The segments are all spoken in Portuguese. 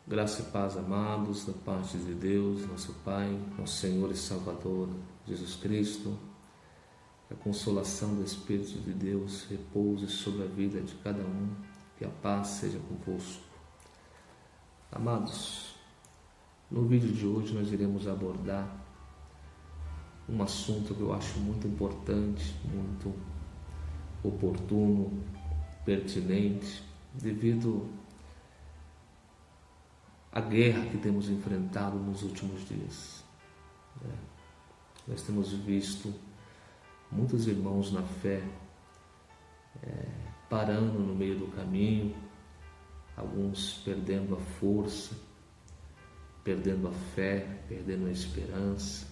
Graça e paz, amados, da parte de Deus, nosso Pai, nosso Senhor e Salvador, Jesus Cristo. Que a consolação do Espírito de Deus repouse sobre a vida de cada um, que a paz seja convosco. Amados, no vídeo de hoje nós iremos abordar um assunto que eu acho muito importante, muito oportuno, pertinente, devido à guerra que temos enfrentado nos últimos dias. Nós temos visto muitos irmãos na fé parando no meio do caminho, alguns perdendo a força, perdendo a fé, perdendo a esperança.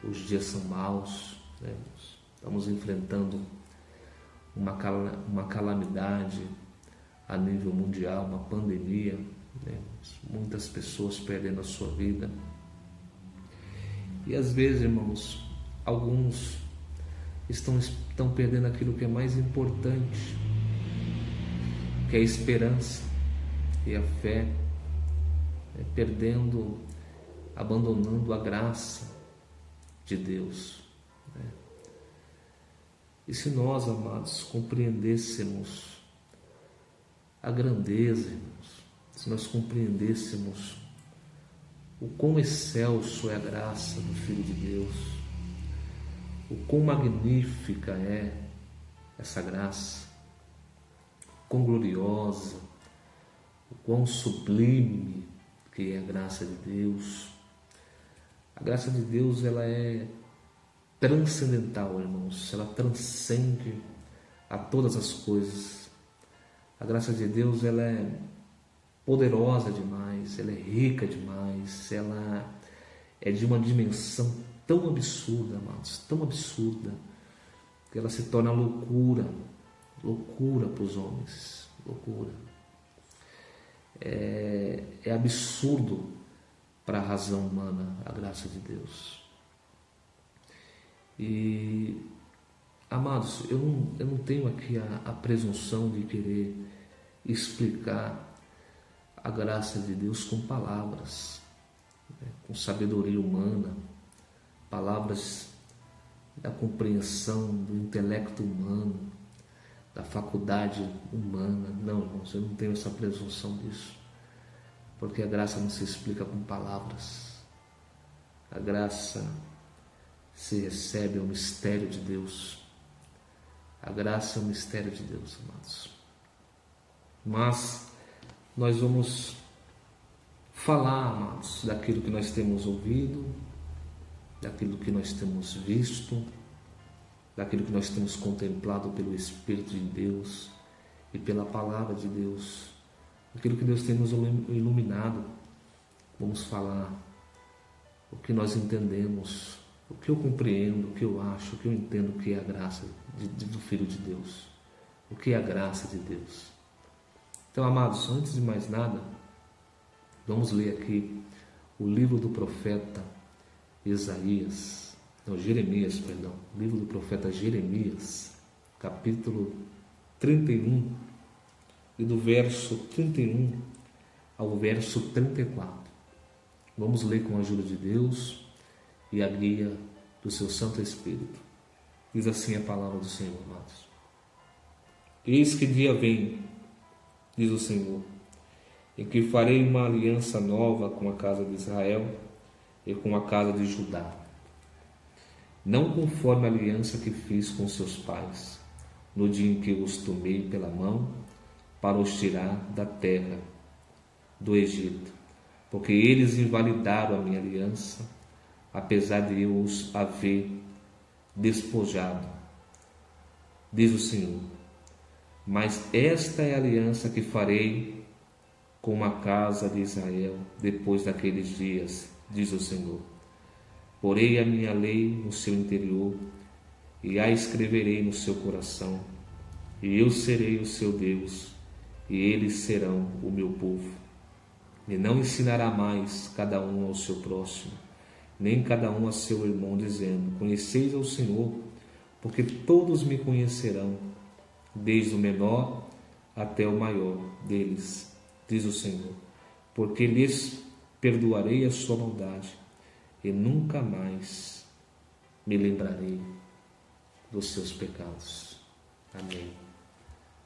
Os dias são maus, estamos enfrentando uma calamidade a nível mundial, uma pandemia, muitas pessoas perdendo a sua vida. E às vezes, irmãos, alguns estão perdendo aquilo que é mais importante, que é a esperança e a fé, abandonando a graça de Deus. E se nós, amados, compreendêssemos a grandeza, irmãos, se nós compreendêssemos o quão excelso é a graça do Filho de Deus, o quão magnífica é essa graça, o quão gloriosa, o quão sublime que é a graça de Deus. A graça de Deus, ela é transcendental, irmãos, ela transcende a todas as coisas. A graça de Deus, ela é poderosa demais, ela é rica demais, ela é de uma dimensão tão absurda, amados, tão absurda, que ela se torna loucura para os homens, loucura. É absurdo para a razão humana a graça de Deus. E, amados, eu não tenho aqui a presunção de querer explicar a graça de Deus com palavras, com sabedoria humana, palavras da compreensão do intelecto humano, da faculdade humana. Não, irmãos, eu não tenho essa presunção disso, porque a graça não se explica com palavras. A graça se recebe, é o mistério de Deus. A graça é o mistério de Deus, amados. Mas nós vamos falar, amados, daquilo que nós temos ouvido, daquilo que nós temos visto, daquilo que nós temos contemplado pelo Espírito de Deus e pela Palavra de Deus, aquilo que Deus tem nos iluminado. Vamos falar o que nós entendemos, o que eu compreendo, o que eu acho, o que eu entendo que é a graça do Filho de Deus, o que é a graça de Deus. Então, amados, antes de mais nada, vamos ler aqui o livro do profeta Jeremias, livro do profeta Jeremias, capítulo 31, e do verso 31 ao verso 34. Vamos ler com a ajuda de Deus e a guia do seu Santo Espírito. Diz assim a palavra do Senhor, amados. Eis que dia vem, diz o Senhor, em que farei uma aliança nova com a casa de Israel e com a casa de Judá, não conforme a aliança que fiz com seus pais, no dia em que os tomei pela mão para os tirar da terra do Egito, porque eles invalidaram a minha aliança, apesar de eu os haver despojado, diz o Senhor. Mas esta é a aliança que farei com a casa de Israel depois daqueles dias, diz o Senhor. Porei a minha lei no seu interior e a escreverei no seu coração, e eu serei o seu Deus, e eles serão o meu povo. E não ensinará mais cada um ao seu próximo, nem cada um a seu irmão, dizendo: conheceis ao Senhor, porque todos me conhecerão, desde o menor até o maior deles, diz o Senhor, porque lhes perdoarei a sua maldade e nunca mais me lembrarei dos seus pecados. Amém.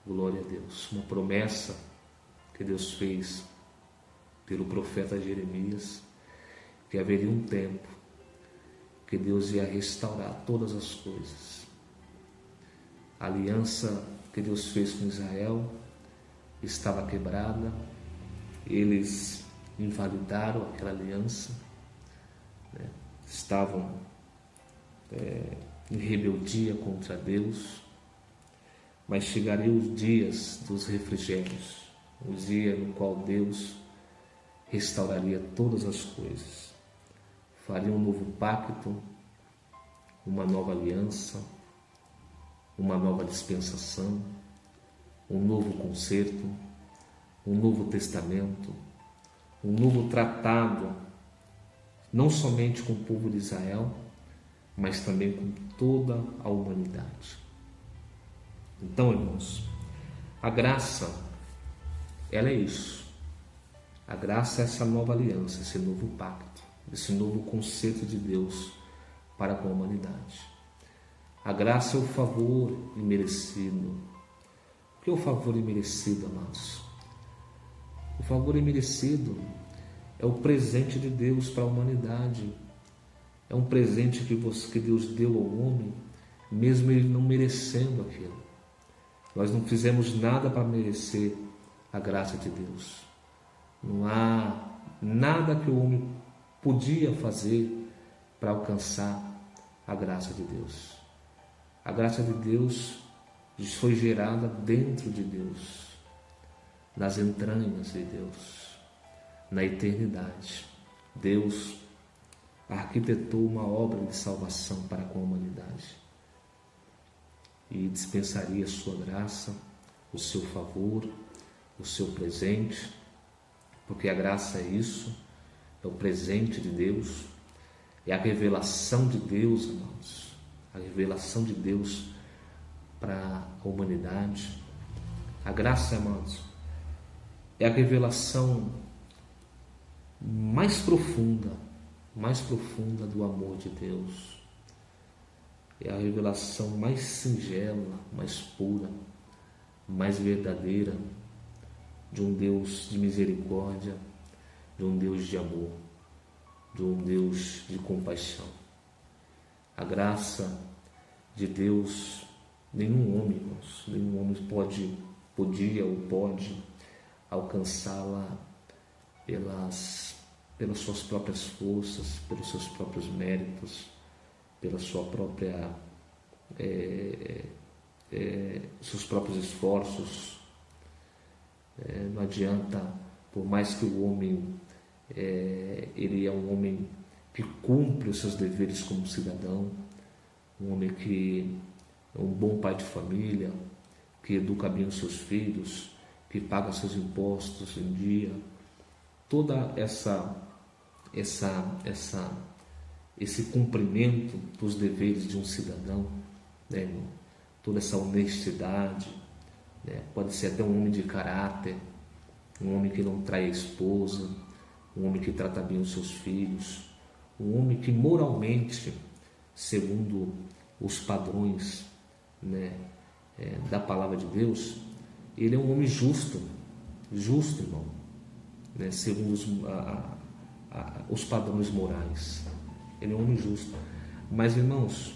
Glória a Deus. Uma promessa que Deus fez pelo profeta Jeremias, que haveria um tempo que Deus ia restaurar todas as coisas. A aliança que Deus fez com Israel estava quebrada, eles invalidaram aquela aliança, né? Estavam em rebeldia contra Deus, mas chegariam os dias dos refrigérios, o dia no qual Deus restauraria todas as coisas, faria um novo pacto, uma nova aliança, uma nova dispensação, um novo concerto, um novo testamento, um novo tratado, não somente com o povo de Israel, mas também com toda a humanidade. Então, irmãos, a graça, ela é isso. A graça é essa nova aliança, esse novo pacto, esse novo conceito de Deus para com a humanidade. A graça é o favor imerecido. O que é o favor imerecido, amados? O favor imerecido é o presente de Deus para a humanidade. É um presente que Deus deu ao homem, mesmo ele não merecendo aquilo. Nós não fizemos nada para merecer a graça de Deus. Não há nada que o homem podia fazer para alcançar a graça de Deus. A graça de Deus foi gerada dentro de Deus, nas entranhas de Deus, na eternidade. Deus arquitetou uma obra de salvação para com a humanidade e dispensaria a sua graça, o seu favor, o seu presente, porque a graça é isso, é o presente de Deus, é a revelação de Deus, irmãos, a revelação de Deus para a humanidade. A graça, irmãos, é a revelação mais profunda do amor de Deus. É a revelação mais singela, mais pura, mais verdadeira de um Deus de misericórdia, de um Deus de amor, de um Deus de compaixão. A graça de Deus, nenhum homem, irmãos, nenhum homem podia ou pode alcançá-la pelas suas próprias forças, pelos seus próprios méritos, pela sua própria seus próprios esforços. Não adianta, por mais que o homem ele é um homem que cumpre os seus deveres como cidadão, um homem que é um bom pai de família, que educa bem os seus filhos, que paga seus impostos em dia, toda esse cumprimento dos deveres de um cidadão, né, irmão? Toda essa honestidade, né? Pode ser até um homem de caráter, um homem que não trai a esposa, um homem que trata bem os seus filhos, um homem que moralmente, segundo os padrões, né, da palavra de Deus, ele é um homem justo, irmão, né, segundo os padrões morais. Ele é um homem justo. Mas, irmãos,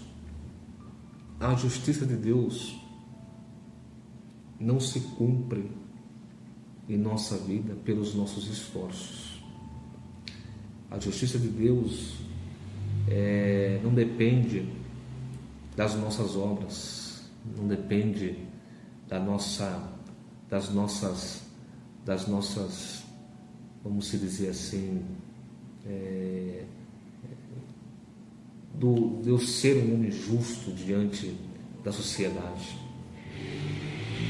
a justiça de Deus não se cumpre em nossa vida pelos nossos esforços. A justiça de Deus não depende das nossas obras, não depende das nossas, vamos se dizer assim, de eu ser um homem justo diante da sociedade.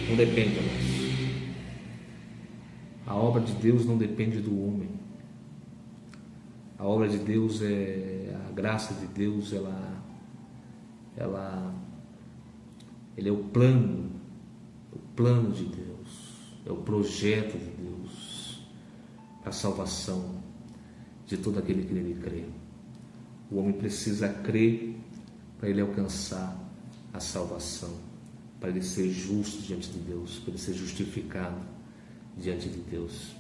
Não depende de nós. A obra de Deus não depende do homem. A obra de Deus a graça de Deus, ele é o plano de Deus, é o projeto de Deus a salvação de todo aquele que nele crê. O homem precisa crer para ele alcançar a salvação, para ele ser justo diante de Deus, para ele ser justificado diante de Deus.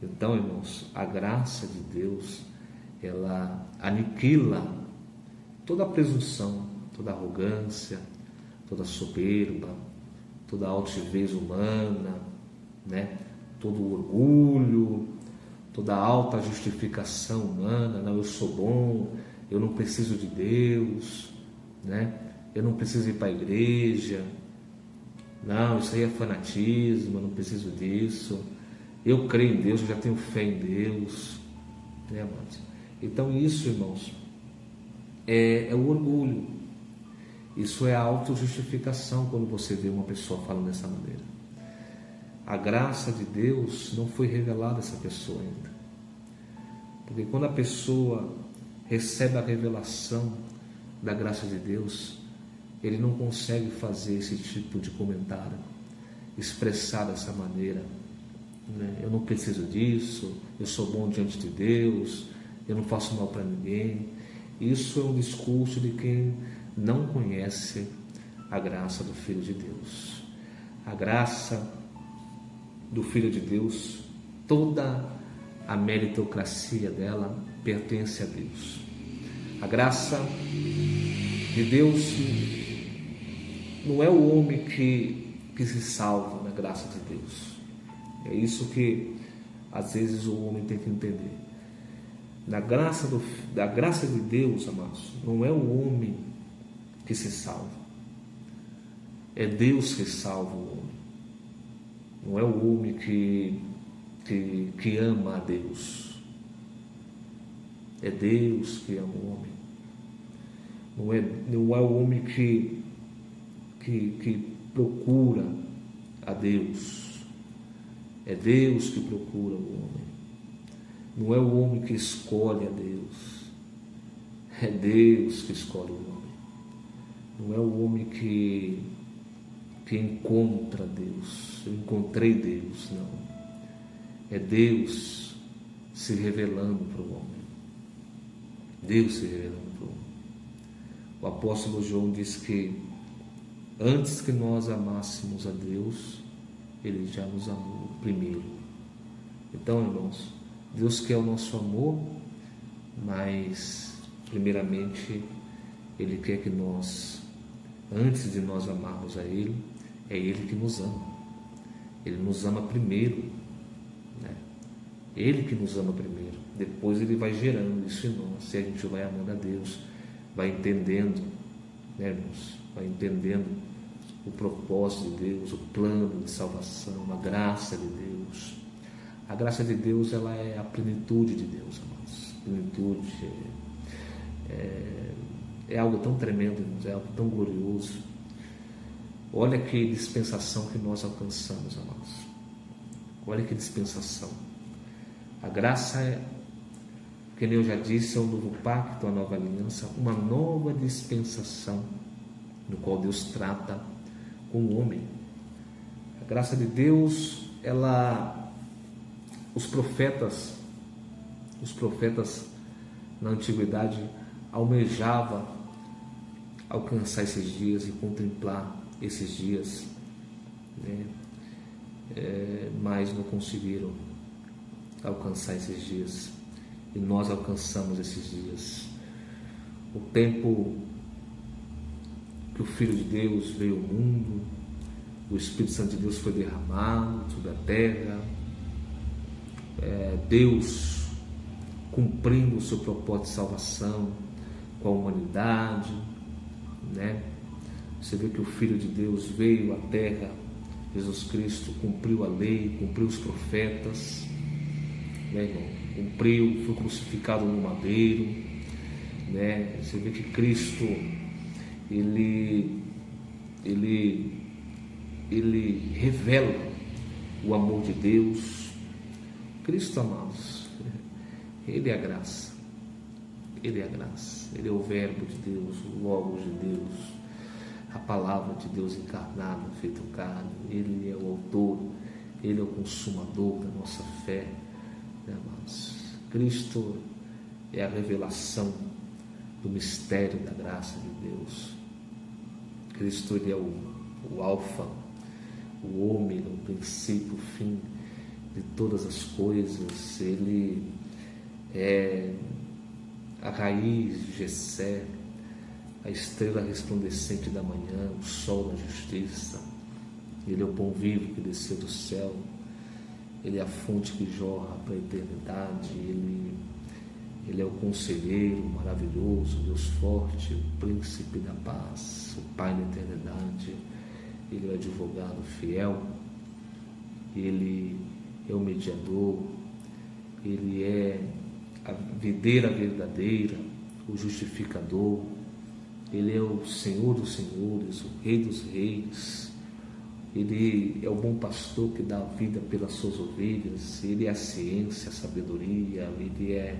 Então, irmãos, a graça de Deus, ela aniquila toda a presunção, toda a arrogância, toda a soberba, toda a altivez humana, né? Todo o orgulho, toda a alta justificação humana. Não, eu sou bom, eu não preciso de Deus, né? Eu não preciso ir para a igreja, não, isso aí é fanatismo, eu não preciso disso, eu creio em Deus, eu já tenho fé em Deus, né, amados? Então isso, irmãos, é o orgulho, isso é a autojustificação quando você vê uma pessoa falando dessa maneira. A graça de Deus não foi revelada a essa pessoa ainda, porque quando a pessoa recebe a revelação da graça de Deus, ele não consegue fazer esse tipo de comentário, expressar dessa maneira, né? Eu não preciso disso, eu sou bom diante de Deus, eu não faço mal para ninguém. Isso é um discurso de quem não conhece a graça do Filho de Deus. A graça do Filho de Deus, toda a meritocracia dela pertence a Deus. A graça de Deus não é o homem que se salva na graça de Deus. É isso que às vezes o homem tem que entender. Da graça de Deus, amados, não é o homem que se salva. É Deus que salva o homem. Não é o homem que ama a Deus. É Deus que ama o homem. Não é o homem que procura a Deus. É Deus que procura o homem. Não é o homem que escolhe a Deus. É Deus que escolhe o homem. Não é o homem que encontra Deus. Eu encontrei Deus, não. É Deus se revelando para o homem. Deus se revelando para o homem. O apóstolo João diz que antes que nós amássemos a Deus, Ele já nos amou primeiro. Então, irmãos, Deus quer o nosso amor, mas primeiramente Ele quer que nós, antes de nós amarmos a Ele, é Ele que nos ama. Ele nos ama primeiro, né? Ele que nos ama primeiro. Depois Ele vai gerando isso em nós, e a gente vai amando a Deus, vai entendendo, né, irmãos? Vai entendendo o propósito de Deus, o plano de salvação, a graça de Deus. A graça de Deus, ela é a plenitude de Deus, amados. Plenitude é algo tão tremendo, irmãos, é algo tão glorioso. Olha que dispensação que nós alcançamos, amados. Olha que dispensação. A graça é, que nem eu já disse, é um novo pacto, a nova aliança, uma nova dispensação no qual Deus trata com o homem. A graça de Deus, os profetas na antiguidade almejavam alcançar esses dias e contemplar esses dias, né? Mas não conseguiram alcançar esses dias, e nós alcançamos esses dias. O tempo que o Filho de Deus veio ao mundo, o Espírito Santo de Deus foi derramado sobre a terra, Deus cumprindo o seu propósito de salvação com a humanidade, né? Você vê que o Filho de Deus veio à terra, Jesus Cristo cumpriu a lei, cumpriu os profetas, né, irmão? Cumpriu, foi crucificado no madeiro, né? Você vê que Cristo ele revela o amor de Deus. Cristo, amados, Ele é a graça, Ele é a graça, Ele é o verbo de Deus, o Logos de Deus, a palavra de Deus encarnada, feito carne. Ele é o autor, Ele é o consumador da nossa fé, amados? Cristo é a revelação do mistério da graça de Deus. Cristo, ele é o alfa, o ômega, o princípio, o fim de todas as coisas. Ele é a raiz de Jessé, a estrela resplandecente da manhã, o sol da justiça. Ele é o pão vivo que desceu do céu. Ele é a fonte que jorra para a eternidade. Ele é o conselheiro maravilhoso, Deus forte, o príncipe da paz, o Pai da eternidade. Ele é o advogado fiel. Ele é o mediador. Ele é a videira verdadeira, o justificador. Ele é o Senhor dos senhores, o Rei dos reis. Ele é o bom pastor que dá a vida pelas suas ovelhas. Ele é a ciência, a sabedoria. Ele é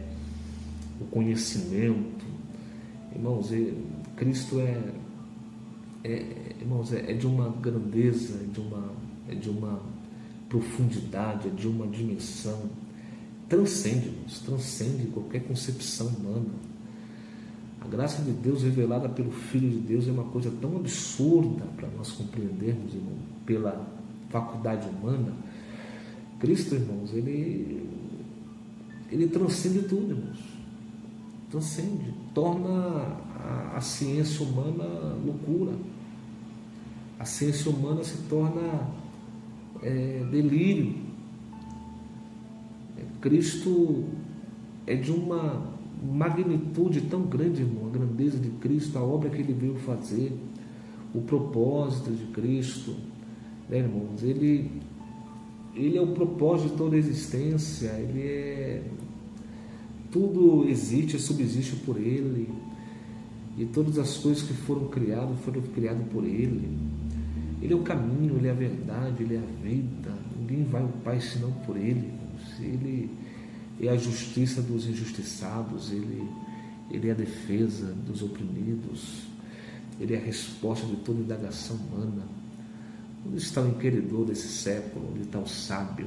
o conhecimento. Irmãos, Cristo irmãos, é de uma grandeza, é de uma profundidade, é de uma dimensão. Transcende qualquer concepção humana. A graça de Deus revelada pelo Filho de Deus é uma coisa tão absurda para nós compreendermos, irmão, pela faculdade humana. Cristo, irmãos, ele transcende tudo, irmãos. Transcende, torna a ciência humana loucura. A ciência humana se torna delírio. Cristo é de uma magnitude tão grande, irmão, a grandeza de Cristo, a obra que ele veio fazer, o propósito de Cristo, né, irmãos? Ele é o propósito de toda a existência. Tudo existe, subsiste por ele, e todas as coisas que foram criadas por ele. Ele é o caminho, ele é a verdade, ele é a vida. Ninguém vai ao Pai senão por ele, irmãos. Ele é a justiça dos injustiçados, ele é a defesa dos oprimidos, ele é a resposta de toda indagação humana. Onde está o inquiridor desse século? Onde está o sábio?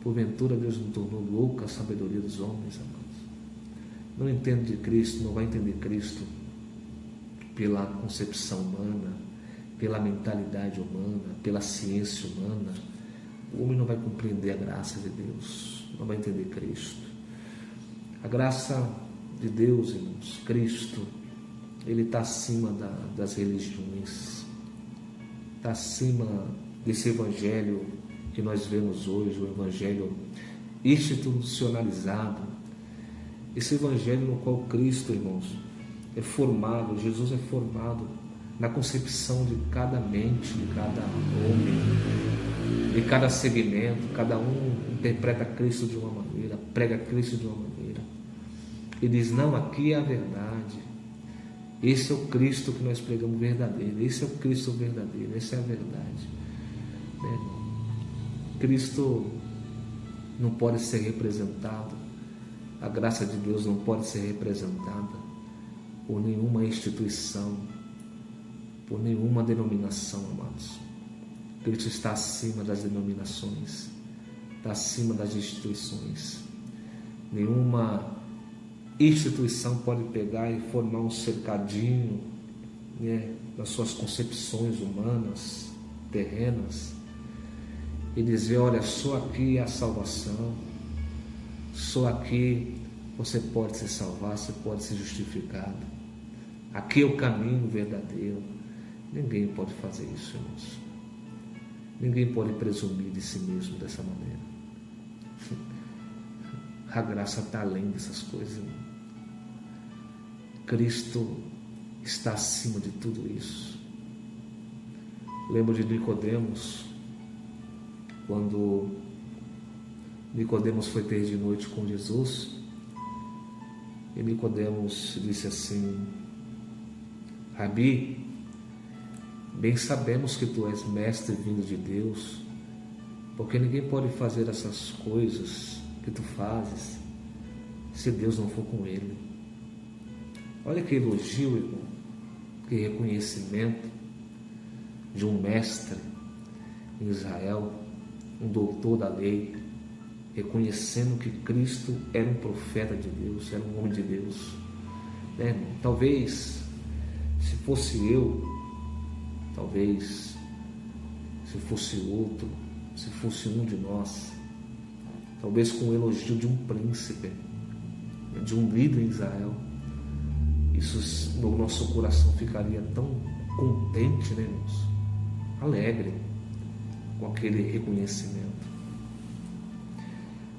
Porventura Deus não tornou louca a sabedoria dos homens, amados? Não entende de Cristo, não vai entender Cristo pela concepção humana, pela mentalidade humana, pela ciência humana. O homem não vai compreender a graça de Deus, não vai entender Cristo. A graça de Deus, irmãos, Cristo, ele está acima das religiões, está acima desse evangelho que nós vemos hoje, o evangelho institucionalizado, esse evangelho no qual Cristo, irmãos, é formado, Jesus é formado na concepção de cada mente, de cada homem, de cada segmento. Cada um interpreta Cristo de uma maneira, prega Cristo de uma maneira, e diz: não, aqui é a verdade, esse é o Cristo que nós pregamos verdadeiro, esse é o Cristo verdadeiro, essa é a verdade, né? Cristo não pode ser representado, a graça de Deus não pode ser representada por nenhuma instituição, por nenhuma denominação, amados. Cristo está acima das denominações, está acima das instituições. Nenhuma instituição pode pegar e formar um cercadinho, né, das suas concepções humanas, terrenas, e dizer: olha, só aqui é a salvação, só aqui você pode se salvar, você pode ser justificado, aqui é o caminho verdadeiro. Ninguém pode fazer isso, irmãos. Ninguém pode presumir de si mesmo dessa maneira. A graça está além dessas coisas, irmão. Cristo está acima de tudo isso. Lembro de Nicodemos, quando Nicodemos foi ter de noite com Jesus, e Nicodemos disse assim: Rabi, bem sabemos que tu és mestre vindo de Deus, porque ninguém pode fazer essas coisas que tu fazes se Deus não for com ele. Olha que elogio, irmão, que reconhecimento de um mestre em Israel, um doutor da lei, reconhecendo que Cristo era um profeta de Deus, era um homem de Deus. Talvez, se fosse eu, talvez, se fosse outro, se fosse um de nós, talvez com o elogio de um príncipe, de um líder em Israel, isso no nosso coração ficaria tão contente, irmãos? Alegre com aquele reconhecimento.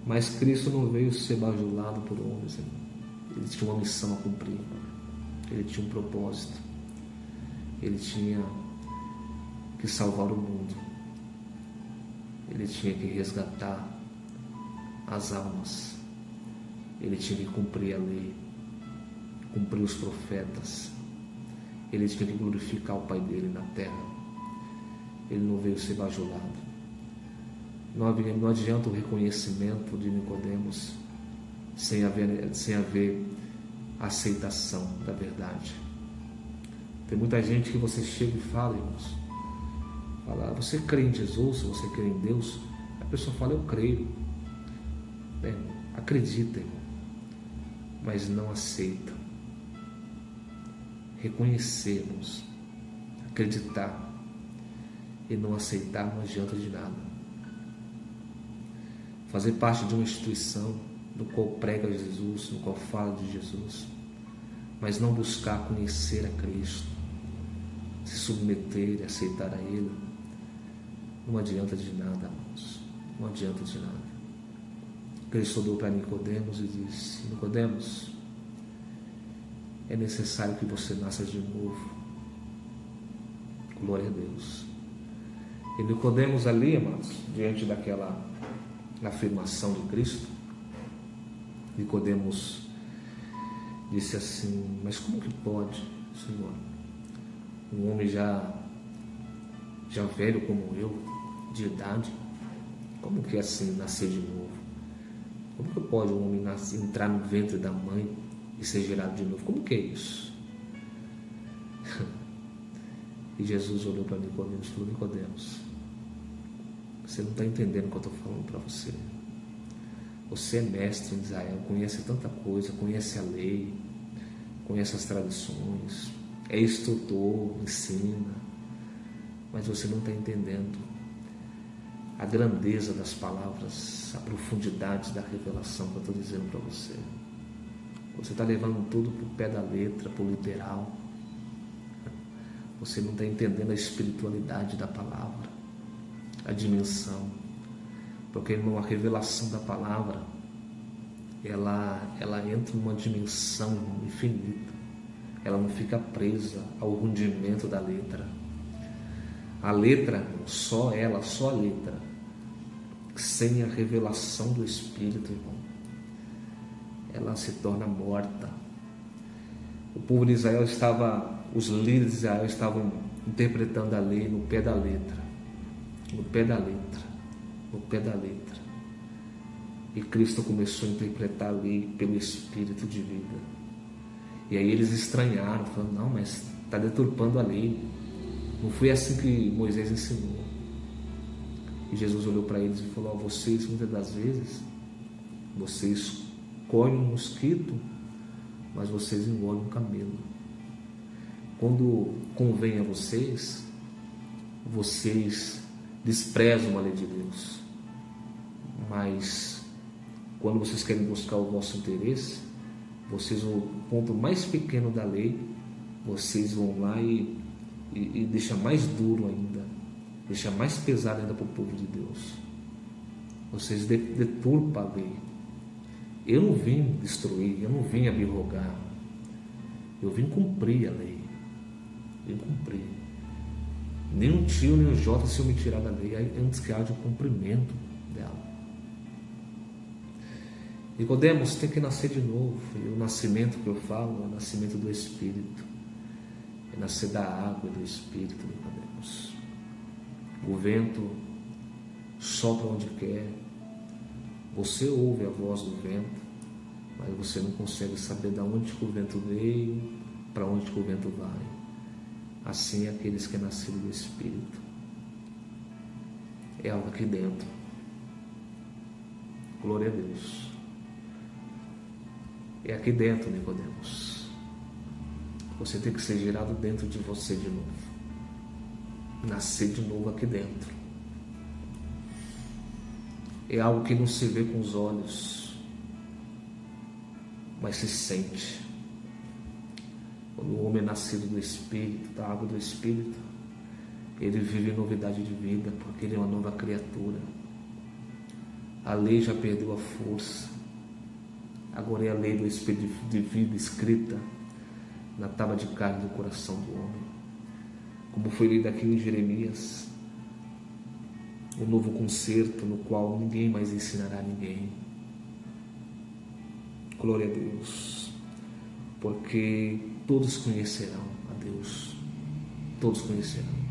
Mas Cristo não veio ser bajulado por homens, irmão. Ele tinha uma missão a cumprir, ele tinha um propósito, ele tinha que salvar o mundo, ele tinha que resgatar as almas, ele tinha que cumprir a lei, cumprir os profetas, ele tinha que glorificar o Pai dele na terra. Ele não veio ser bajulado. Não adianta o reconhecimento de Nicodemos sem haver aceitação da verdade. Tem muita gente que você chega e fala, irmãos, fala, você crê em Jesus, você crê em Deus? A pessoa fala, eu creio. Acredita, irmão, mas não aceita. Reconhecermos, acreditar e não aceitar não adianta de nada. Fazer parte de uma instituição no qual prega Jesus, no qual fala de Jesus, mas não buscar conhecer a Cristo, se submeter e aceitar a Ele, não adianta de nada, irmãos. Não adianta de nada. Cristo olhou para Nicodemos e disse, Nicodemos, é necessário que você nasça de novo. Glória a Deus. E Nicodemos ali, amados, diante daquela afirmação de Cristo, Nicodemos disse assim, mas como que pode, Senhor, um homem já velho como eu, de idade, como que é assim nascer de novo? Como que pode um homem entrar no ventre da mãe e ser gerado de novo? Como que é isso? E Jesus olhou para Nicodemos e falou, Nicodemos, você não está entendendo o que eu estou falando para você. Você é mestre em Israel, conhece tanta coisa, conhece a lei, conhece as tradições, é instrutor, ensina, mas você não está entendendo a grandeza das palavras, a profundidade da revelação que eu estou dizendo para você. Você está levando tudo para o pé da letra, para o literal. Você não está entendendo a espiritualidade da palavra, a dimensão. Porque a revelação da palavra, ela entra numa dimensão infinita. Ela não fica presa ao rudimento da letra. A letra, só a letra, sem a revelação do Espírito, irmão, ela se torna morta. O povo de Israel os líderes de Israel estavam interpretando a lei no pé da letra, no pé da letra, no pé da letra. E Cristo começou a interpretar a lei pelo Espírito de vida. E aí eles estranharam, falando, não, mas está deturpando a lei. Não foi assim que Moisés ensinou. E Jesus olhou para eles e falou, vocês, muitas das vezes, vocês colhem um mosquito, mas vocês engolem um camelo. Quando convém a vocês, vocês desprezam a lei de Deus. Mas quando vocês querem buscar o vosso interesse, vocês, o ponto mais pequeno da lei, vocês vão lá e deixa mais duro ainda, deixa mais pesado ainda para o povo de Deus. Vocês deturpam a lei. Eu não vim destruir, eu não vim abrogar, eu vim cumprir a lei. Vim cumprir. Nem um tio nem um jota se eu me tirar da lei antes que haja o cumprimento dela. Nicodemos tem que nascer de novo. E o nascimento que eu falo é o nascimento do Espírito. É nascer da água e do Espírito, Nicodemos. O vento sopra onde quer. Você ouve a voz do vento, mas você não consegue saber de onde que o vento veio, para onde que o vento vai. Assim é aqueles que nasceram do Espírito. É algo aqui dentro. Glória a Deus. É aqui dentro, Nicodemos. Você tem que ser gerado dentro de você de novo. Nascer de novo aqui dentro. É algo que não se vê com os olhos, mas se sente. Quando o homem é nascido do Espírito, da água do Espírito, ele vive novidade de vida, porque ele é uma nova criatura. A lei já perdeu a força. Agora é a lei do Espírito de vida escrita na tábua de carne do coração do homem. Como foi lido aqui em Jeremias, o novo concerto no qual ninguém mais ensinará a ninguém. Glória a Deus. Porque todos conhecerão a Deus. Todos conhecerão.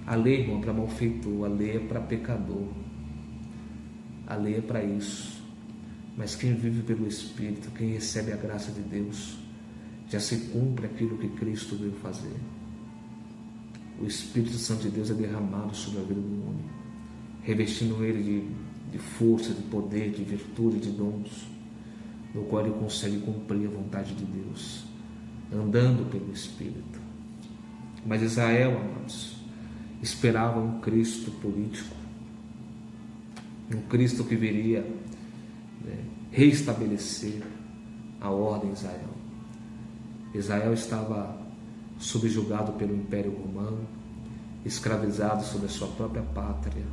A lei, irmão, é para malfeitor, a lei é para pecador. A lei é para isso. Mas quem vive pelo Espírito, quem recebe a graça de Deus, já se cumpre aquilo que Cristo veio fazer. O Espírito Santo de Deus é derramado sobre a vida do homem, revestindo ele de força, de poder, de virtude, de dons, no qual ele consegue cumprir a vontade de Deus, andando pelo Espírito. Mas Israel, amados, esperava um Cristo político, um Cristo que viria reestabelecer a ordem em Israel. Israel estava subjugado pelo Império Romano, escravizado sobre a sua própria pátria,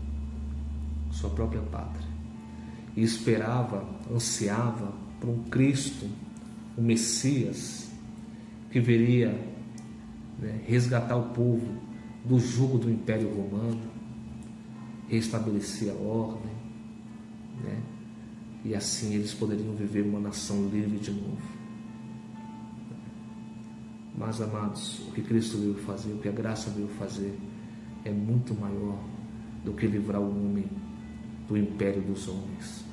e esperava, ansiava por um Cristo, um Messias, que viria resgatar o povo do jugo do Império Romano, restabelecer a ordem, e assim eles poderiam viver uma nação livre de novo. Mas, amados, o que Cristo veio fazer, o que a graça veio fazer, é muito maior do que livrar o homem do império dos homens,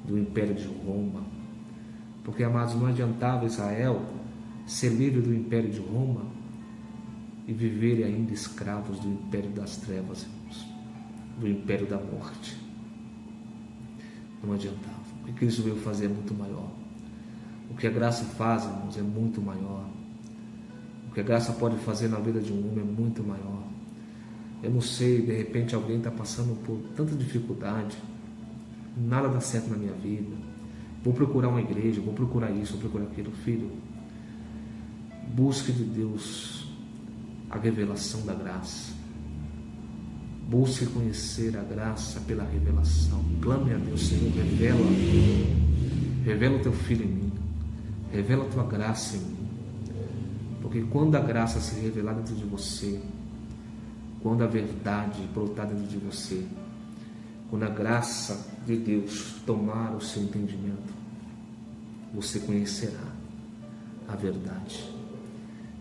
do império de Roma. Porque, amados, não adiantava Israel ser livre do império de Roma e viverem ainda escravos do império das trevas, irmãos, do império da morte. Não adiantava. O que Cristo veio fazer é muito maior. O que a graça faz, irmãos, é muito maior. O que a graça pode fazer na vida de um homem é muito maior. Eu não sei, de repente alguém está passando por tanta dificuldade, nada dá certo na minha vida, vou procurar uma igreja, vou procurar isso, vou procurar aquilo. Filho, busque de Deus a revelação da graça. Busque conhecer a graça pela revelação. Clame a Deus, Senhor, revela o teu filho em mim, revela a tua graça em mim. Porque quando a graça se revelar dentro de você, quando a verdade brotar dentro de você, quando a graça de Deus tomar o seu entendimento, você conhecerá a verdade.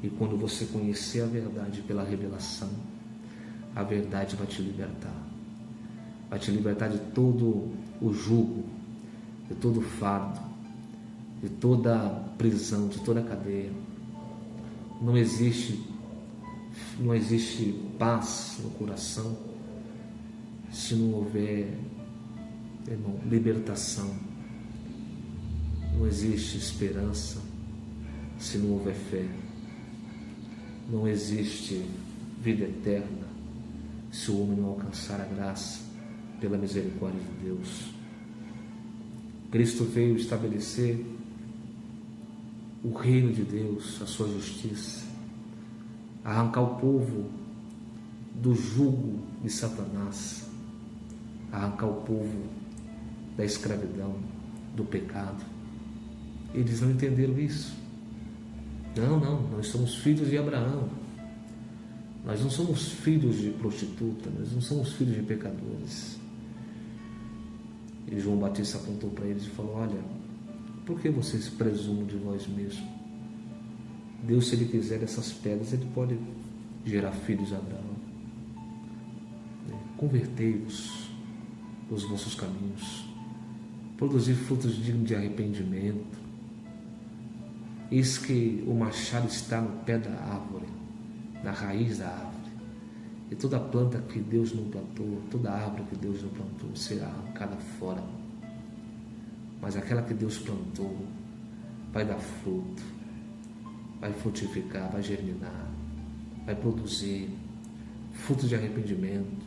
E quando você conhecer a verdade pela revelação, a verdade vai te libertar. Vai te libertar de todo o jugo, de todo o fardo, de toda prisão, de toda cadeia. Não existe paz no coração se não houver, irmão, libertação. Não existe esperança se não houver fé. Não existe vida eterna se o homem não alcançar a graça pela misericórdia de Deus. Cristo veio estabelecer o reino de Deus, a sua justiça, arrancar o povo do jugo de Satanás, arrancar o povo da escravidão, do pecado. Eles não entenderam isso. Não, nós somos filhos de Abraão. Nós não somos filhos de prostituta, nós não somos filhos de pecadores. E João Batista apontou para eles e falou: olha, por que vocês presumem de vós mesmos? Deus, se Ele quiser, essas pedras, Ele pode gerar filhos de Abraão. Convertei-vos os vossos caminhos, produzir frutos dignos de arrependimento. Eis que o machado está no pé da árvore, na raiz da árvore. E toda planta que Deus não plantou, toda árvore que Deus não plantou, será arrancada fora mas aquela que Deus plantou vai dar fruto, vai frutificar, vai germinar, vai produzir frutos de arrependimento,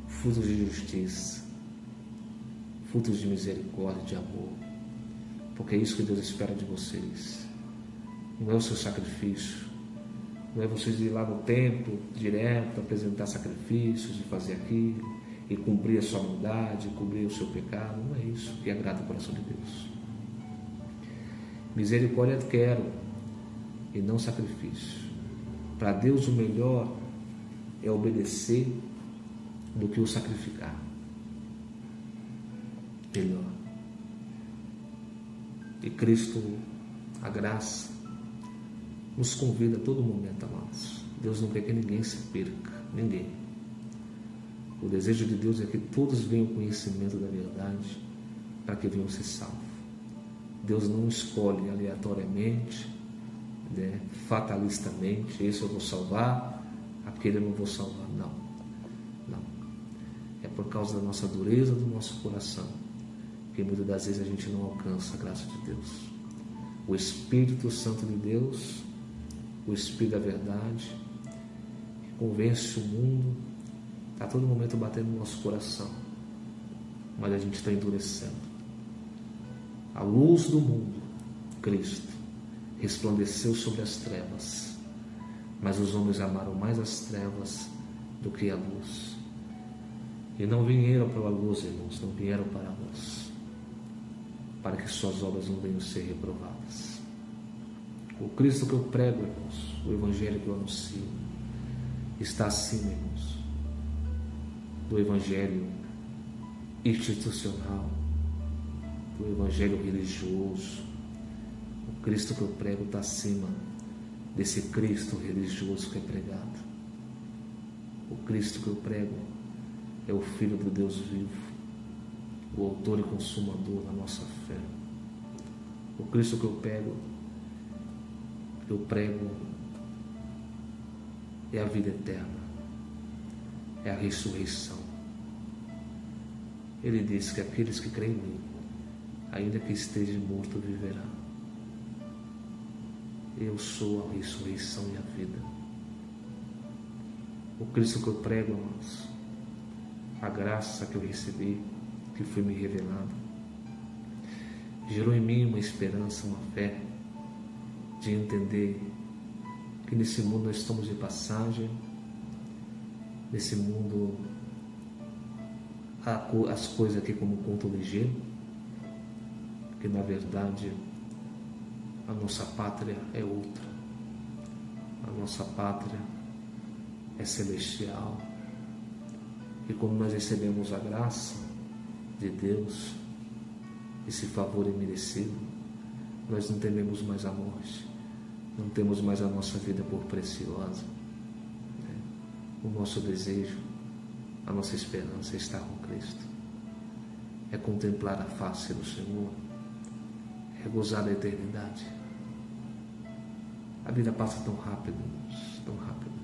frutos de justiça, frutos de misericórdia, de amor, porque é isso que Deus espera de vocês. Não é o seu sacrifício, não é vocês ir lá no templo direto, apresentar sacrifícios e fazer aquilo, e cumprir a sua maldade, cobrir o seu pecado. Não é isso que agrada o coração de Deus. Misericórdia quero e não sacrifício. Para Deus o melhor é obedecer do que o sacrificar. Melhor. E Cristo, a graça, nos convida a todo momento, amados. Deus não quer que ninguém se perca, ninguém. O desejo de Deus é que todos venham ao conhecimento da verdade, para que venham ser salvos. Deus não escolhe aleatoriamente, fatalistamente, esse eu vou salvar, aquele eu não vou salvar. Não. É por causa da nossa dureza do nosso coração que muitas das vezes a gente não alcança a graça de Deus. O Espírito Santo de Deus, o Espírito da verdade, que convence o mundo, está a todo momento batendo no nosso coração, mas a gente está endurecendo. A luz do mundo, Cristo, resplandeceu sobre as trevas, mas os homens amaram mais as trevas do que a luz. E não vieram para a luz, irmãos, não vieram para a luz, para que suas obras não venham ser reprovadas. O Cristo que eu prego, irmãos, o Evangelho que eu anuncio, está acima, irmãos, do Evangelho institucional, do Evangelho religioso. O Cristo que eu prego está acima desse Cristo religioso que é pregado. O Cristo que eu prego é o Filho do Deus vivo, o autor e consumador da nossa fé. O Cristo que eu prego é a vida eterna, é a ressurreição. Ele diz que aqueles que creem em mim, ainda que esteja morto, viverá. Eu sou a ressurreição e a vida. O Cristo que eu prego, irmãos, a graça que eu recebi, que foi me revelada, gerou em mim uma esperança, uma fé de entender que nesse mundo nós estamos de passagem. Nesse mundo as coisas aqui como conto ligeiro, que na verdade a nossa pátria é outra. A nossa pátria é celestial. E quando nós recebemos a graça de Deus, esse favor imerecido, nós não tememos mais a morte, não temos mais a nossa vida por preciosa. O nosso desejo, a nossa esperança é estar com Cristo, é contemplar a face do Senhor, é gozar da eternidade. A vida passa tão rápido, tão rápido.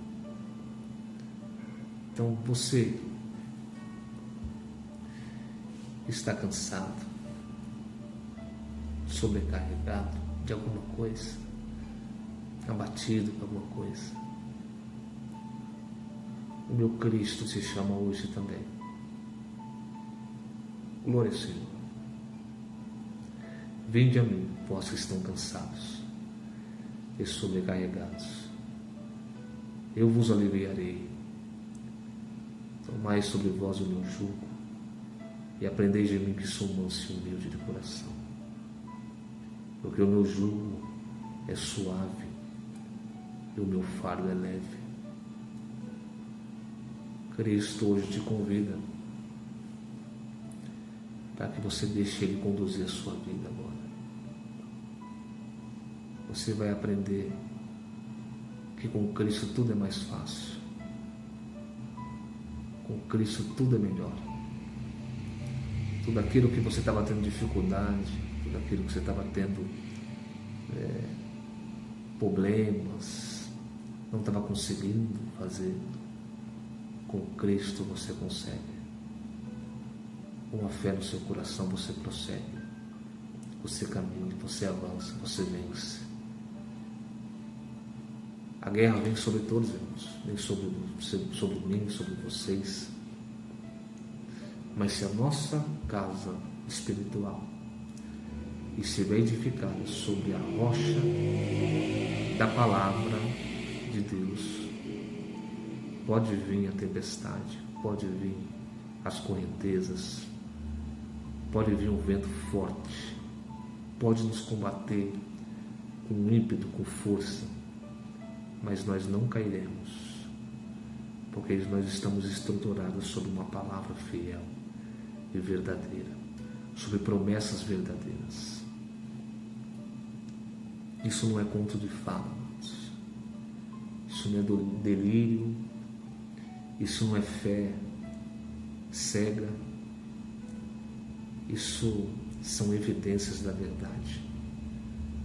Então você está cansado, sobrecarregado de alguma coisa, abatido por alguma coisa. O meu Cristo se chama hoje também. Glória ao Senhor. Vinde a mim, vós que estão cansados e sobrecarregados, eu vos aliviarei. Tomai sobre vós o meu jugo e aprendeis de mim, que sou manso e humilde de coração, porque o meu jugo é suave e o meu fardo é leve. Cristo hoje te convida para que você deixe Ele conduzir a sua vida agora. Você vai aprender que com Cristo tudo é mais fácil. Com Cristo tudo é melhor. Tudo aquilo que você estava tendo dificuldade, tudo aquilo que você estava tendo problemas, não estava conseguindo fazer, com Cristo você consegue. Com a fé no seu coração você prossegue. você caminha, você avança, você vence. A guerra vem sobre todos, irmãos, nem sobre mim, sobre vocês. Mas se a nossa casa espiritual estiver edificada sobre a rocha da palavra de Deus, pode vir a tempestade, pode vir as correntezas, pode vir um vento forte, pode nos combater com ímpeto, com força, mas nós não cairemos, porque nós estamos estruturados sobre uma palavra fiel e verdadeira, sobre promessas verdadeiras. Isso não é conto de fadas, isso não é delírio, isso não é fé cega, isso são evidências da verdade.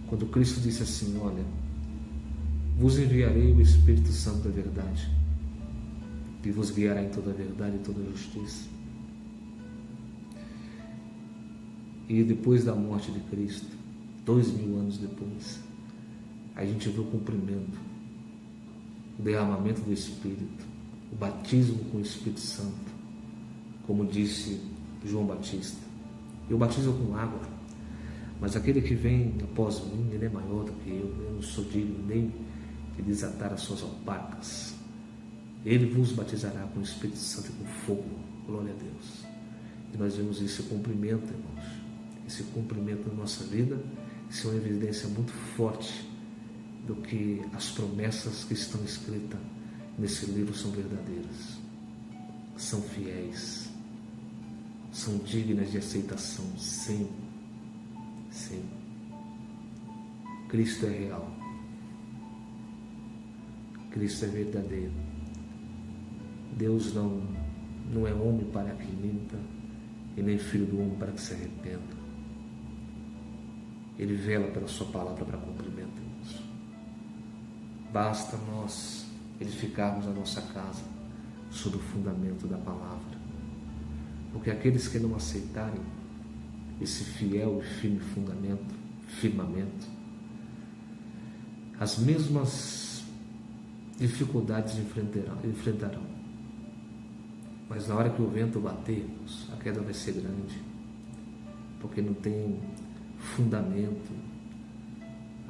Quando Cristo disse assim: olha, vos enviarei o Espírito Santo da verdade, que vos guiará em toda a verdade e toda a justiça. E depois da morte de Cristo, 2000 anos depois, a gente vê o cumprimento, o derramamento do Espírito, o batismo com o Espírito Santo, como disse João Batista. Eu batizo com água, mas aquele que vem após mim, ele é maior do que eu não sou digno nem de desatar as suas alpacas. Ele vos batizará com o Espírito Santo e com fogo. Glória a Deus. E nós vemos esse cumprimento, irmãos. Esse cumprimento na nossa vida, isso é uma evidência muito forte do que as promessas que estão escritas nesse livro são verdadeiras, são fiéis, são dignas de aceitação. Sim, sim. Cristo é real, Cristo é verdadeiro. Deus não é homem para que minta, e nem filho do homem para que se arrependa. Ele vela pela sua palavra para cumprimento, irmãos. Basta nós edificarmos a nossa casa sobre o fundamento da palavra, porque aqueles que não aceitarem esse fiel e firme firmamento, as mesmas dificuldades enfrentarão. Mas na hora que o vento bater, a queda vai ser grande, porque não tem fundamento.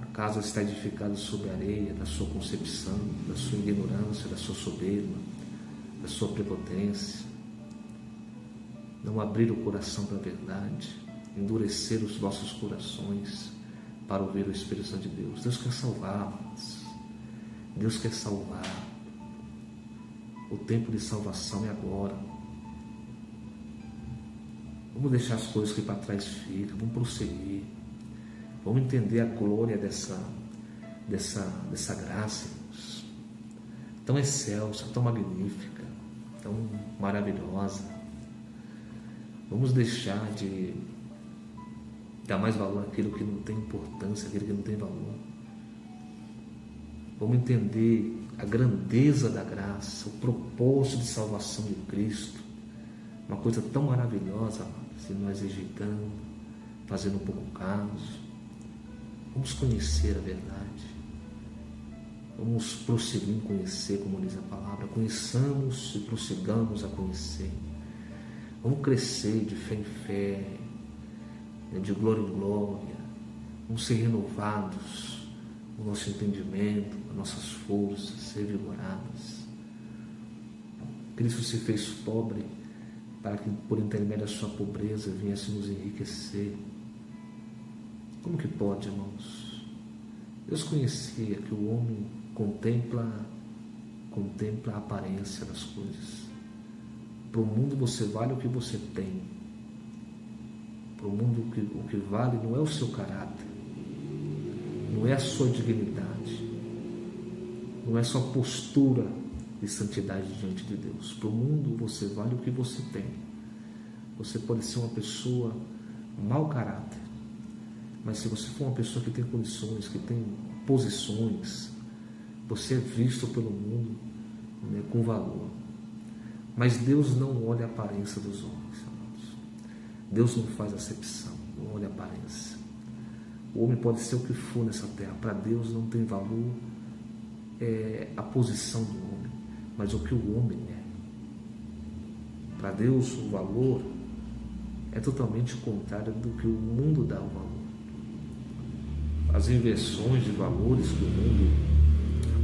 A casa está edificada sobre a areia da sua concepção, da sua ignorância, da sua soberba, da sua prepotência. Não abrir o coração para a verdade, endurecer os vossos corações para ouvir o Espírito Santo de Deus. Deus quer salvar-nos. Deus quer salvar. O tempo de salvação é agora. Vamos deixar as coisas que para trás ficam, vamos prosseguir. Vamos entender a glória dessa graça, irmãos, tão excelsa, tão magnífica, tão maravilhosa. Vamos deixar de dar mais valor àquilo que não tem importância, àquilo que não tem valor. Vamos entender a grandeza da graça, o propósito de salvação de Cristo. Uma coisa tão maravilhosa, se nós rejeitando, fazendo pouco caso. Vamos conhecer a verdade. Vamos prosseguir em conhecer, como diz a palavra. Conheçamos e prossigamos a conhecer. Vamos crescer de fé em fé, de glória em glória. Vamos ser renovados no nosso entendimento, nas nossas forças, ser vigoradas. Cristo se fez pobre para que, por intermédio da sua pobreza, viesse nos enriquecer. Como que pode, irmãos? Deus conhecia que o homem contempla a aparência das coisas. Para o mundo você vale o que você tem. Para o mundo o que vale não é o seu caráter, não é a sua dignidade, não é a sua postura de santidade diante de Deus. Para o mundo você vale o que você tem. Você pode ser uma pessoa mau caráter, mas se você for uma pessoa que tem condições, que tem posições, você é visto pelo mundo, né, com valor. Mas Deus não olha a aparência dos homens, irmãos. Deus não faz acepção, não olha a aparência. O homem pode ser o que for nessa terra. Para Deus não tem valor a posição do homem, mas o que o homem é. Para Deus o valor é totalmente contrário do que o mundo dá o valor. As inversões de valores que o mundo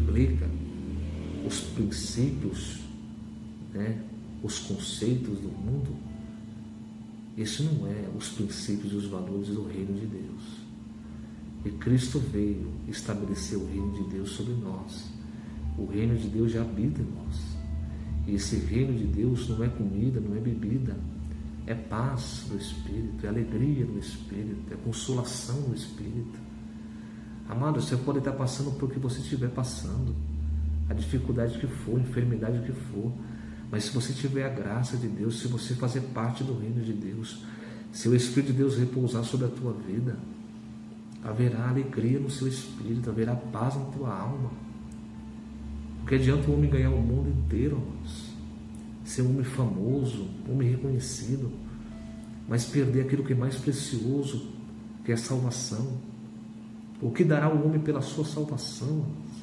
aplica, os princípios, os conceitos do mundo, isso não é os princípios e os valores do reino de Deus. E Cristo veio estabelecer o reino de Deus sobre nós. O reino de Deus já habita em nós. E esse reino de Deus não é comida, não é bebida, é paz no Espírito, é alegria no Espírito, é consolação no Espírito. Amado, você pode estar passando por o que você estiver passando, a dificuldade que for, a enfermidade que for, mas se você tiver a graça de Deus, se você fazer parte do reino de Deus, se o Espírito de Deus repousar sobre a tua vida, haverá alegria no seu espírito, haverá paz na tua alma. Porque adianta o homem ganhar o mundo inteiro, amados, ser um homem famoso, um homem reconhecido, mas perder aquilo que é mais precioso, que é a salvação. O que dará o homem pela sua salvação, amados?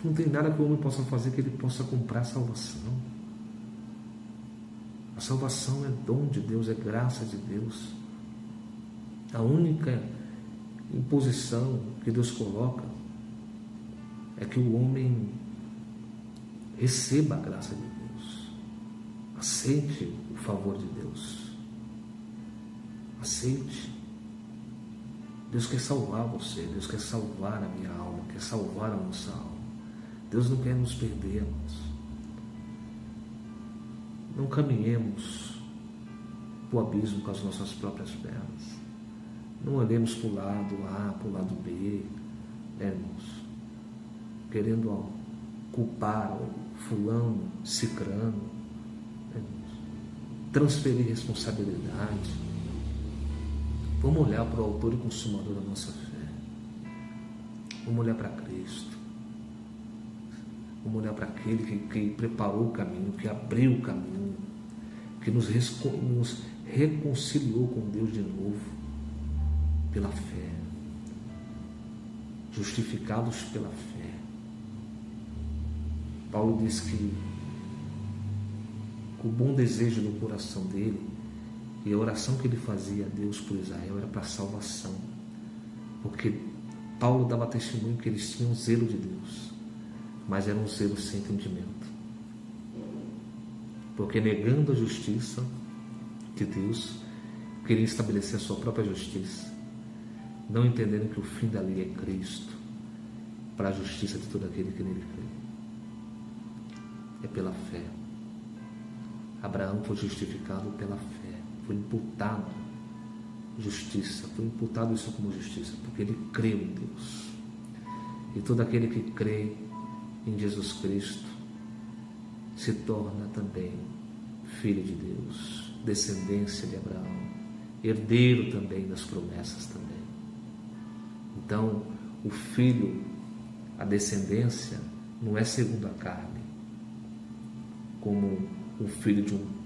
Não tem nada que o homem possa fazer que ele possa comprar a salvação. A salvação é dom de Deus, é graça de Deus. A única imposição que Deus coloca é que o homem receba a graça de Deus, aceite o favor de Deus, aceite. Deus quer salvar você, Deus quer salvar a minha alma, quer salvar a nossa alma. Deus não quer nos perdermos. Não caminhemos para o abismo com as nossas próprias pernas. Não olhemos para o lado A, para o lado B, irmãos, querendo culpar o fulano, cicrano, irmãos, transferir responsabilidade. Vamos olhar para o autor e consumador da nossa fé. Vamos olhar para Cristo. Vamos olhar para aquele que preparou o caminho, que abriu o caminho, que nos reconciliou com Deus de novo. Pela fé, justificados pela fé. Paulo diz que o bom desejo do coração dele e a oração que ele fazia a Deus por Israel era para a salvação, porque Paulo dava testemunho que eles tinham zelo de Deus, mas era um zelo sem entendimento, porque negando a justiça de Deus, queria estabelecer a sua própria justiça, não entendendo que o fim da lei é Cristo, para a justiça de todo aquele que nele crê. É pela fé. Abraão foi justificado pela fé, foi imputado justiça, foi imputado isso como justiça, porque ele creu em Deus. E todo aquele que crê em Jesus Cristo se torna também filho de Deus, descendência de Abraão, herdeiro também das promessas também. Então, o filho, a descendência, não é segundo a carne, como o filho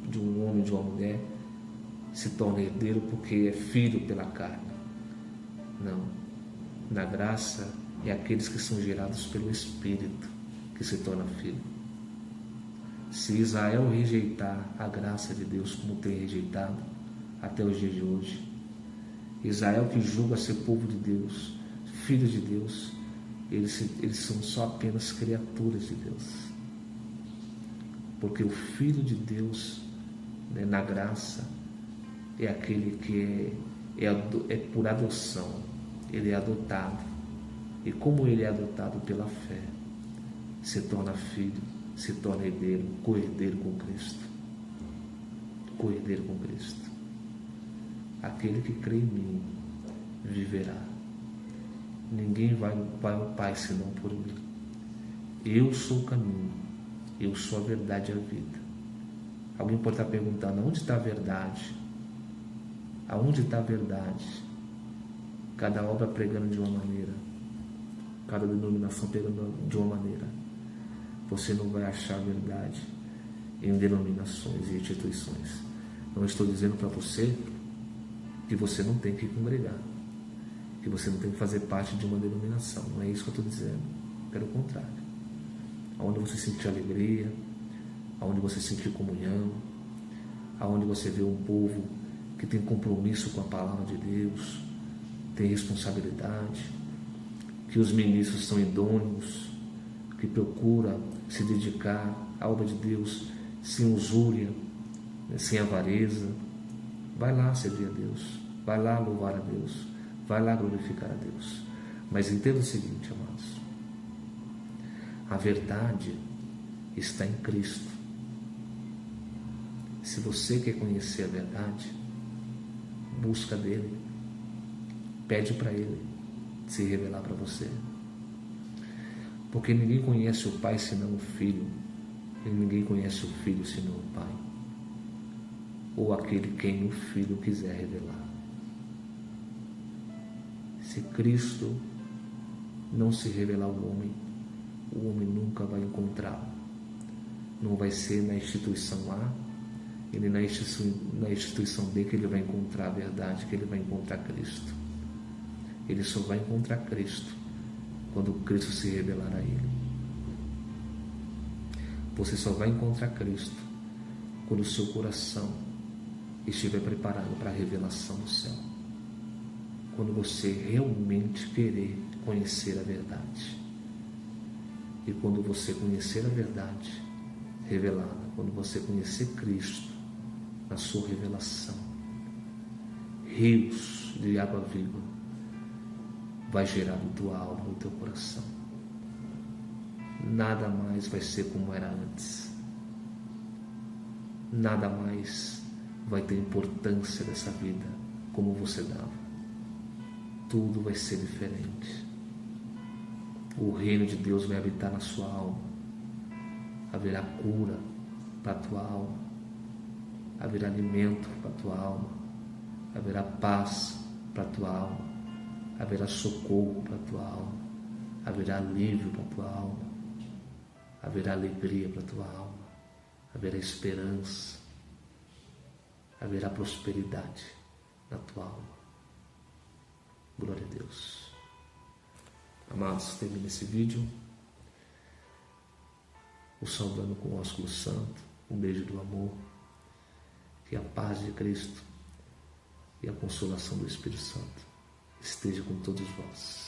de um homem, de uma mulher, se torna herdeiro porque é filho pela carne. Não. Na graça, é aqueles que são gerados pelo Espírito que se torna filho. Se Israel rejeitar a graça de Deus como tem rejeitado até os dias de hoje, Israel que julga ser povo de Deus, filho de Deus, eles são só apenas criaturas de Deus. Porque o Filho de Deus, na graça, é aquele que é por adoção, ele é adotado. E como ele é adotado pela fé, se torna filho, se torna herdeiro, co-herdeiro com Cristo. Co-herdeiro com Cristo. Aquele que crê em mim viverá. Ninguém vai ao Pai senão por mim. Eu sou o caminho, eu sou a verdade e a vida. Alguém pode estar perguntando, onde está a verdade? Aonde está a verdade? Cada obra pregando de uma maneira, cada denominação pregando de uma maneira. Você não vai achar a verdade em denominações e instituições. Não estou dizendo para você que você não tem que congregar. que você não tem que fazer parte de uma denominação. Não é isso que eu estou dizendo. Pelo contrário. Onde você sentir alegria, onde você sentir comunhão, aonde você vê um povo que tem compromisso com a palavra de Deus, tem responsabilidade, que os ministros são idôneos, que procura se dedicar à obra de Deus sem usúria, sem avareza. Vai lá servir a Deus, vai lá louvar a Deus, vai lá glorificar a Deus. Mas entenda o seguinte, amados, a verdade está em Cristo. Se você quer conhecer a verdade, busca dele, pede para ele se revelar para você. Porque ninguém conhece o Pai senão o Filho, e ninguém conhece o Filho senão o Pai, ou aquele quem o Filho quiser revelar. Se Cristo não se revelar ao homem, o homem nunca vai encontrá-lo. Não vai ser na instituição A e nem na instituição B que ele vai encontrar a verdade, que ele vai encontrar Cristo. Ele só vai encontrar Cristo quando Cristo se revelar a ele. Você só vai encontrar Cristo quando o seu coração estiver preparado para a revelação do céu. Quando você realmente querer conhecer a verdade. E quando você conhecer a verdade revelada, quando você conhecer Cristo na sua revelação, rios de água viva vai gerar na tua alma, no teu coração. Nada mais vai ser como era antes. Nada mais vai ter importância dessa vida como você dava. Tudo vai ser diferente. O reino de Deus vai habitar na sua alma. Haverá cura para a tua alma. Haverá alimento para a tua alma. Haverá paz para a tua alma. Haverá socorro para a tua alma. Haverá alívio para a tua alma. Haverá alegria para a tua alma. Haverá esperança. Haverá prosperidade na tua alma. Glória a Deus. Amados, termina esse vídeo o saudando com o ósculo santo, um beijo do amor, que a paz de Cristo e a consolação do Espírito Santo esteja com todos vós.